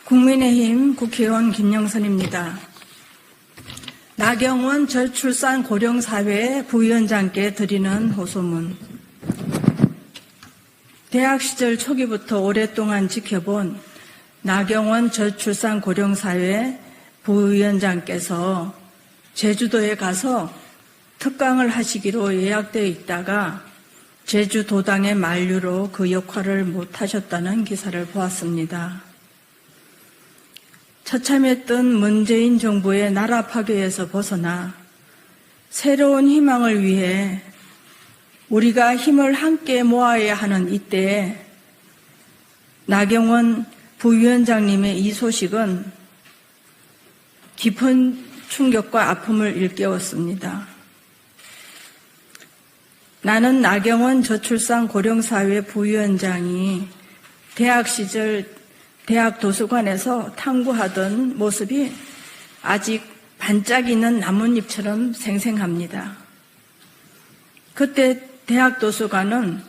국민의힘 국회의원 김영선입니다. 나경원 저출산 고령사회 부위원장께 드리는 호소문. 대학 시절 초기부터 오랫동안 지켜본 나경원 저출산 고령사회 부위원장께서 제주도에 가서 특강을 하시기로 예약되어 있다가 제주도당의 만류로 그 역할을 못하셨다는 기사를 보았습니다. 처참했던 문재인 정부의 나라 파괴에서 벗어나 새로운 희망을 위해 우리가 힘을 함께 모아야 하는 이때에 나경원 부위원장님의 이 소식은 깊은 충격과 아픔을 일깨웠습니다. 나는 나경원 저출산 고령사회 부위원장이 대학 시절 대학 도서관에서 탐구하던 모습이 아직 반짝이는 나뭇잎처럼 생생합니다. 그때 대학 도서관은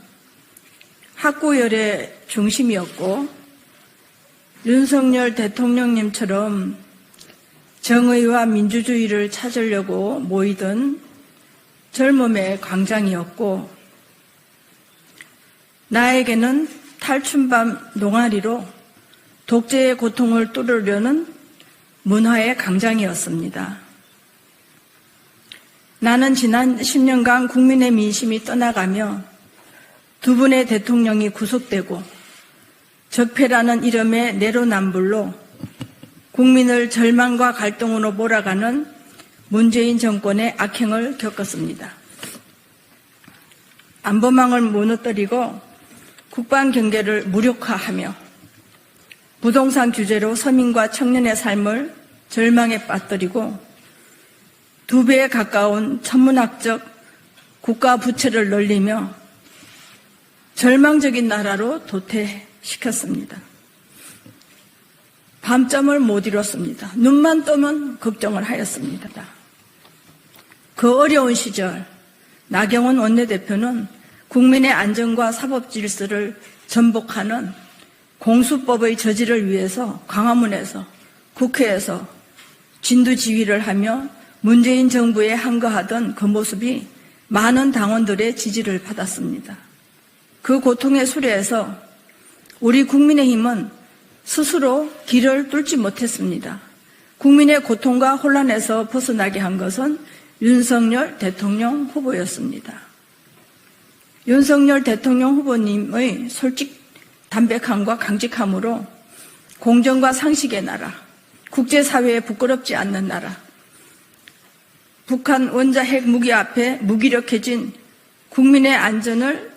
학구열의 중심이었고 윤석열 대통령님처럼 정의와 민주주의를 찾으려고 모이던 젊음의 광장이었고 나에게는 탈춘밤 농아리로 독재의 고통을 뚫으려는 문화의 광장이었습니다. 나는 지난 10년간 국민의 민심이 떠나가며 두 분의 대통령이 구속되고 적폐라는 이름의 내로남불로 국민을 절망과 갈등으로 몰아가는 문재인 정권의 악행을 겪었습니다. 안보망을 무너뜨리고 국방경계를 무력화하며 부동산 규제로 서민과 청년의 삶을 절망에 빠뜨리고 2배에 가까운 천문학적 국가 부채를 늘리며 절망적인 나라로 도태시켰습니다. 밤잠을 못 이뤘습니다. 눈만 뜨면 걱정을 하였습니다. 그 어려운 시절 나경원 원내대표는 국민의 안전과 사법 질서를 전복하는 공수법의 저지를 위해서 광화문에서 국회에서 진두지휘를 하며 문재인 정부에 항거하던 그 모습이 많은 당원들의 지지를 받았습니다. 그 고통의 수레에서 우리 국민의힘은 스스로 길을 뚫지 못했습니다. 국민의 고통과 혼란에서 벗어나게 한 것은 윤석열 대통령 후보였습니다. 윤석열 대통령 후보님의 담백함과 강직함으로 공정과 상식의 나라, 국제사회에 부끄럽지 않는 나라, 북한 원자핵 무기 앞에 무기력해진 국민의 안전을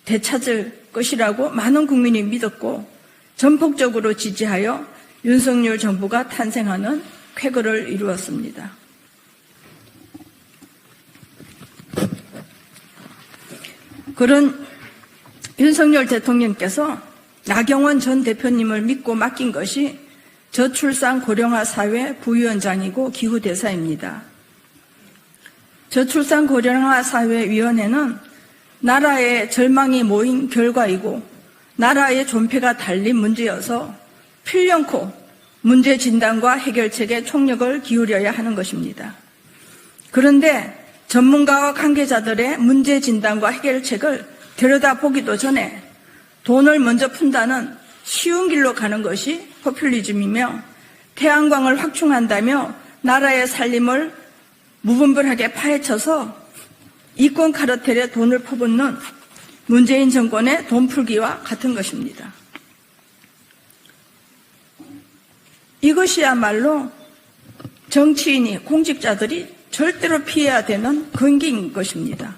되찾을 것이라고 많은 국민이 믿었고 전폭적으로 지지하여 윤석열 정부가 탄생하는 쾌거를 이루었습니다. 그런 윤석열 대통령께서 나경원 전 대표님을 믿고 맡긴 것이 저출산 고령화 사회 부위원장이고 기후대사입니다. 저출산 고령화 사회 위원회는 나라의 절망이 모인 결과이고 나라의 존폐가 달린 문제여서 필연코 문제 진단과 해결책에 총력을 기울여야 하는 것입니다. 그런데 전문가와 관계자들의 문제 진단과 해결책을 들여다보기도 전에 돈을 먼저 푼다는 쉬운 길로 가는 것이 포퓰리즘이며 태양광을 확충한다며 나라의 살림을 무분별하게 파헤쳐서 이권 카르텔에 돈을 퍼붓는 문재인 정권의 돈풀기와 같은 것입니다. 이것이야말로 정치인이 공직자들이 절대로 피해야 되는 근기인 것입니다.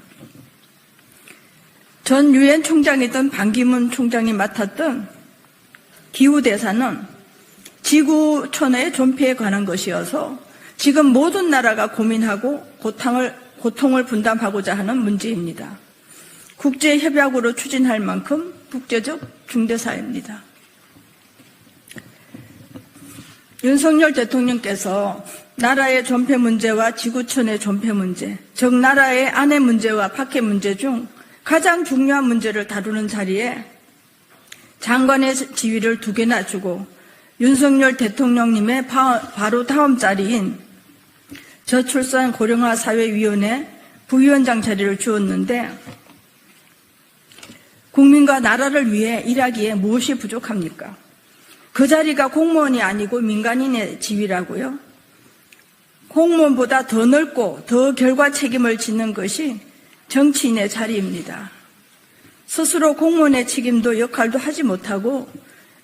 전 유엔 총장이던 반기문 총장이 맡았던 기후대사는 지구촌의 존폐에 관한 것이어서 지금 모든 나라가 고민하고 고통을 분담하고자 하는 문제입니다. 국제협약으로 추진할 만큼 국제적 중대사입니다. 윤석열 대통령께서 나라의 존폐 문제와 지구촌의 존폐 문제, 즉 나라의 안의 문제와 밖의 문제 중 가장 중요한 문제를 다루는 자리에 장관의 지위를 2개나 주고 윤석열 대통령님의 바로 다음 자리인 저출산 고령화 사회위원회 부위원장 자리를 주었는데 국민과 나라를 위해 일하기에 무엇이 부족합니까? 그 자리가 공무원이 아니고 민간인의 지위라고요? 공무원보다 더 넓고 더 결과 책임을 짓는 것이 정치인의 자리입니다. 스스로 공무원의 책임도 역할도 하지 못하고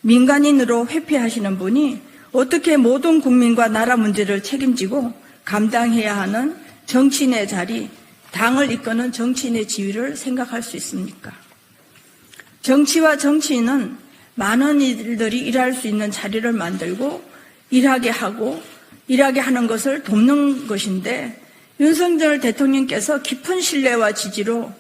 민간인으로 회피하시는 분이 어떻게 모든 국민과 나라 문제를 책임지고 감당해야 하는 정치인의 자리, 당을 이끄는 정치인의 지위를 생각할 수 있습니까? 정치와 정치인은 많은 이들이 일할 수 있는 자리를 만들고 일하게 하는 것을 돕는 것인데 윤석열 대통령께서 깊은 신뢰와 지지로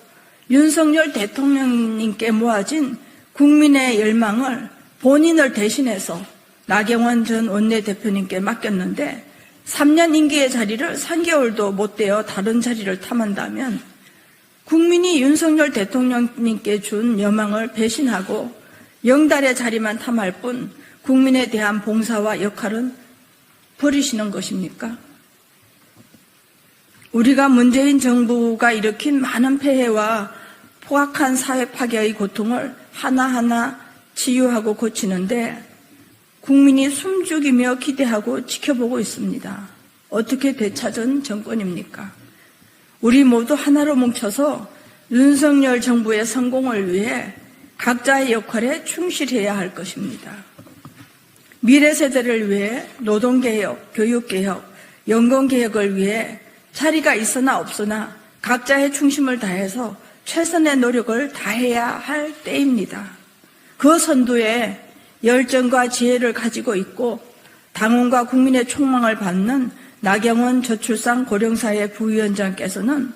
윤석열 대통령님께 모아진 국민의 열망을 본인을 대신해서 나경원 전 원내대표님께 맡겼는데 3년 임기의 자리를 3개월도 못 되어 다른 자리를 탐한다면 국민이 윤석열 대통령님께 준 여망을 배신하고 영달의 자리만 탐할 뿐 국민에 대한 봉사와 역할은 버리시는 것입니까? 우리가 문재인 정부가 일으킨 많은 폐해와 포악한 사회 파괴의 고통을 하나하나 치유하고 고치는데 국민이 숨죽이며 기대하고 지켜보고 있습니다. 어떻게 되찾은 정권입니까? 우리 모두 하나로 뭉쳐서 윤석열 정부의 성공을 위해 각자의 역할에 충실해야 할 것입니다. 미래 세대를 위해 노동개혁, 교육개혁, 연금개혁을 위해 자리가 있으나 없으나 각자의 충심을 다해서 최선의 노력을 다해야 할 때입니다. 그 선두에 열정과 지혜를 가지고 있고 당원과 국민의 촉망을 받는 나경원 저출산 고령사회 부위원장께서는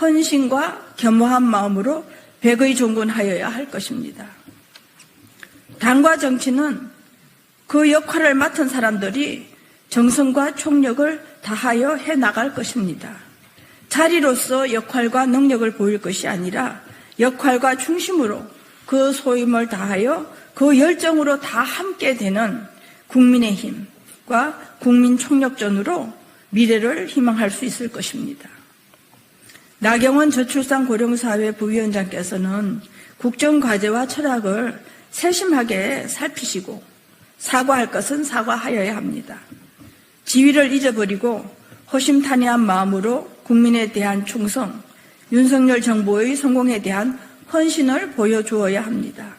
헌신과 겸허한 마음으로 백의 종군하여야 할 것입니다. 당과 정치는 그 역할을 맡은 사람들이 정성과 총력을 다하여 해나갈 것입니다. 자리로서 역할과 능력을 보일 것이 아니라 역할과 중심으로 그 소임을 다하여 그 열정으로 다 함께 되는 국민의힘과 국민총력전으로 미래를 희망할 수 있을 것입니다. 나경원 저출산 고령사회 부위원장께서는 국정과제와 철학을 세심하게 살피시고 사과할 것은 사과하여야 합니다. 지위를 잊어버리고 허심탄회한 마음으로 국민에 대한 충성, 윤석열 정부의 성공에 대한 헌신을 보여주어야 합니다.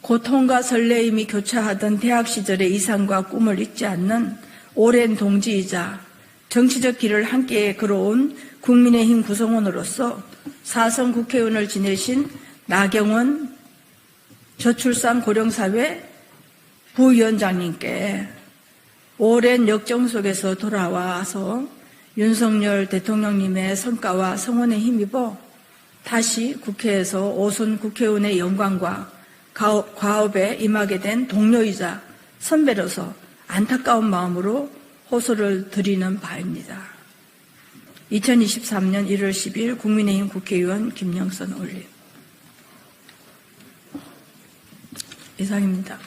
고통과 설레임이 교차하던 대학 시절의 이상과 꿈을 잊지 않는 오랜 동지이자 정치적 길을 함께 걸어온 국민의힘 구성원으로서 4선 국회의원을 지내신 나경원 저출산 고령사회 부위원장님께 오랜 역정 속에서 돌아와서 윤석열 대통령님의 성과와 성원에 힘입어 다시 국회에서 5선 국회의원의 영광과 과업에 임하게 된 동료이자 선배로서 안타까운 마음으로 호소를 드리는 바입니다. 2023년 1월 10일 국민의힘 국회의원 김영선 올림. 이상입니다.